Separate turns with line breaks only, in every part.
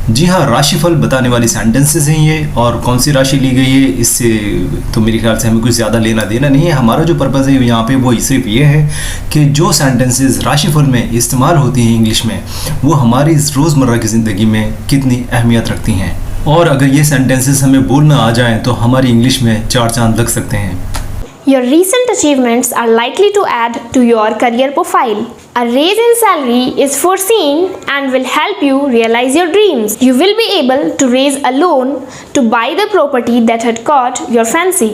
जी हाँ, राशिफल बताने वाली सेंटेंसेस हैं ये, और कौन सी राशि ली गई है इससे तो मेरे ख्याल से हमें कुछ ज़्यादा लेना देना नहीं है। हमारा जो पर्पज़ है यहाँ पे वो सिर्फ ये है कि जो सेंटेंसेस राशिफल में इस्तेमाल होती हैं इंग्लिश में, वो हमारी रोज़मर्रा की ज़िंदगी में कितनी अहमियत रखती हैं, और अगर ये सेंटेंसेस हमें बोलना आ जाएँ तो हमारी इंग्लिश में 4 चांद लग सकते हैं।
Your recent achievements are likely to add to your career profile. A raise in salary is foreseen and will help you realize your dreams. You will be able to raise a loan to buy the property that had caught your fancy.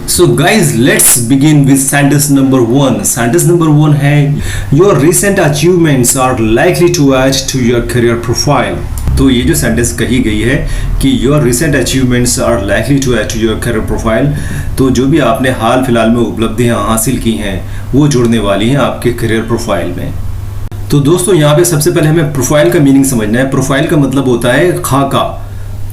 So guys, let's begin with sentence number 1. Sentence number 1 है Your recent achievements are likely to add to your career profile. तो ये जो sentence कही गई है कि your recent achievements are likely to add to your career profile, तो जो भी आपने हाल फिलहाल में उपलब्धियां हासिल की हैं वो जुड़ने वाली हैं आपके करियर प्रोफाइल में। तो दोस्तों यहाँ पे सबसे पहले हमें प्रोफाइल का मीनिंग समझना है। प्रोफाइल का मतलब होता है खाका,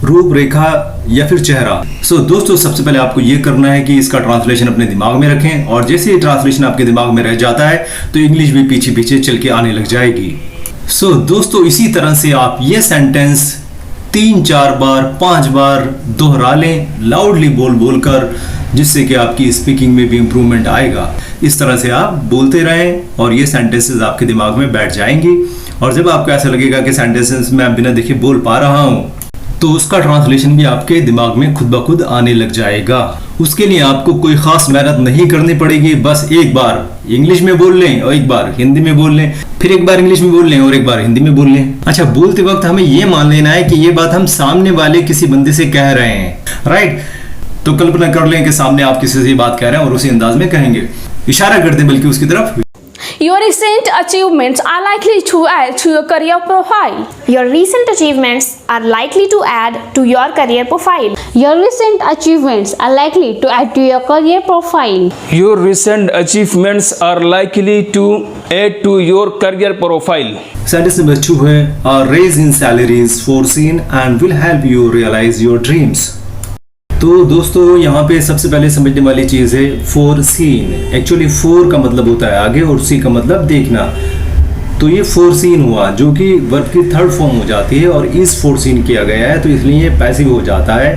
रूपरेखा या फिर चेहरा। सो दोस्तों सबसे पहले आपको ये करना है कि इसका ट्रांसलेशन अपने दिमाग में रखें, और जैसे ही ट्रांसलेशन आपके दिमाग में रह जाता है तो इंग्लिश भी पीछे पीछे चल के आने लग जाएगी। सो दोस्तों इसी तरह से आप ये सेंटेंस 3-4 बार 5 बार दोहरा लें लाउडली बोल कर, जिससे कि आपकी स्पीकिंग में भी इम्प्रूवमेंट आएगा। इस तरह से आप बोलते रहें और ये सेंटेंसेस आपके दिमाग में बैठ जाएंगी, और जब आपको ऐसा लगेगा कि सेंटेंसेस मैं बिना देखे बोल पा रहा हूँ तो उसका ट्रांसलेशन भी आपके दिमाग में खुद ब खुद आने लग जाएगा। उसके लिए आपको कोई खास मेहनत नहीं करनी पड़ेगी, बस एक बार इंग्लिश में बोल लें और एक बार हिंदी में बोल लें, फिर एक बार इंग्लिश में बोल लें और एक बार हिंदी में बोल लें। अच्छा, बोलते वक्त हमें ये मान लेना है कि ये बात हम सामने वाले किसी बंदे से कह रहे हैं, राइट? तो कल्पना कर लें कि सामने आप किसी से बात कह रहे हैं और उसी अंदाज में कहेंगे, इशारा कर दें बल्कि उसकी तरफ।
Your recent achievements are likely to add to your career profile. Your recent achievements are likely to add to your career profile.
Your recent achievements are likely to add to your career profile.
Your recent achievements are likely to add to your career profile.
Sentence number 2 है A raise in salary is foreseen and will help you realize your dreams. तो दोस्तों यहाँ पे सबसे पहले समझने वाली चीज़ है फोरसीन। एक्चुअली फोर का मतलब होता है आगे और सी का मतलब देखना। तो ये फोरसीन हुआ जो कि वर्ब की थर्ड फॉर्म हो जाती है, और इस फोरसीन किया गया है तो इसलिए ये पैसिव हो जाता है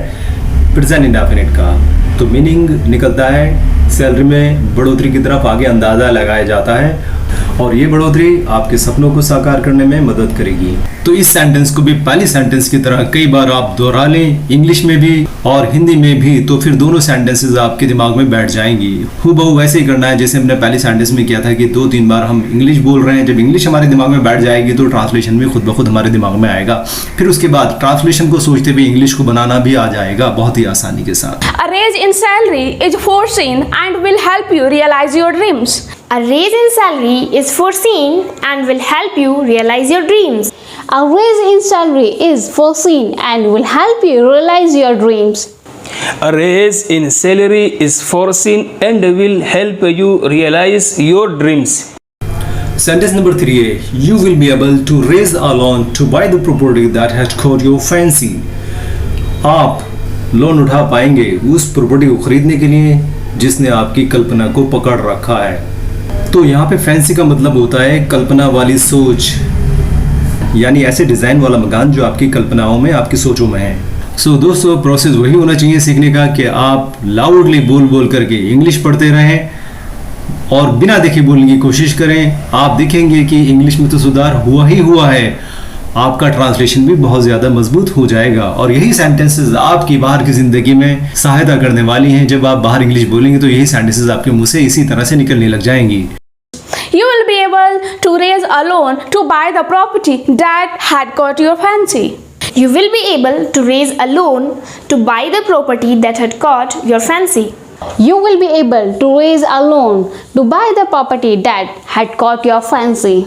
प्रेजेंट इंडेफिनिट का। तो मीनिंग निकलता है सैलरी में बढ़ोतरी की तरफ आगे अंदाज़ा लगाया जाता है, और ये बढ़ोतरी आपके सपनों को साकार करने में मदद करेगी। तो इस सेंटेंस को भी पहली सेंटेंस की तरह कई बार आप दोहरा लें, इंग्लिश में भी और हिंदी में भी, तो फिर दोनों सेंटेंसेस आपके दिमाग में बैठ जाएंगी। हूबहू वैसे ही करना है जैसे हमने पहली सेंटेंस में किया था कि 2-3 बार हम इंग्लिश बोल रहे हैं। जब इंग्लिश हमारे दिमाग में बैठ जाएगी तो ट्रांसलेशन भी खुद ब खुद हमारे दिमाग में आएगा। फिर उसके बाद ट्रांसलेशन को सोचते हुए इंग्लिश को बनाना भी आ जाएगा बहुत ही आसानी के साथ।
A raise in salary is foreseen and will help you realize your dreams. A raise in salary is foreseen and will help you realize your dreams.
A raise in salary is foreseen and will help you realize your dreams.
A raise in salary is foreseen and will help you realize your dreams.
Sentence number 3 है You will be able to raise a loan to buy the property that has caught your fancy. आप loan उठा पाएंगे उस property को खरीदने के लिए जिसने आपकी कल्पना को पकड़ रखा है। तो यहाँ पे फैंसी का मतलब होता है कल्पना वाली सोच, यानी ऐसे डिज़ाइन वाला मकान जो आपकी कल्पनाओं में, आपकी सोचों में है। सो दोस्तों प्रोसेस वही होना चाहिए सीखने का कि आप लाउडली बोल करके इंग्लिश पढ़ते रहें और बिना देखे बोलने की कोशिश करें। आप देखेंगे कि इंग्लिश में तो सुधार हुआ ही हुआ है, आपका ट्रांसलेशन भी बहुत ज़्यादा मजबूत हो जाएगा, और यही सेंटेंसेस आपकी बाहर की ज़िंदगी में सहायता करने वाली हैं। जब आप बाहर इंग्लिश बोलेंगे तो यही सेंटेंसेस आपके मुंह से इसी तरह से निकलने लग जाएंगी।
You will be able to raise a loan to buy the property that had caught your fancy. You will be able to raise a loan to buy the property that had caught your fancy.
You will be able to raise a loan to buy the property that had caught your fancy.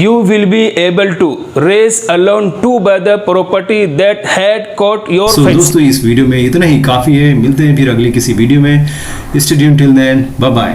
You will be able to raise a loan to buy the property that had caught your fancy.
दोस्तों इस video में इतना ही काफ़ी है। मिलते हैं फिर अगली किसी वीडियो में। Stay tuned till then. Bye bye.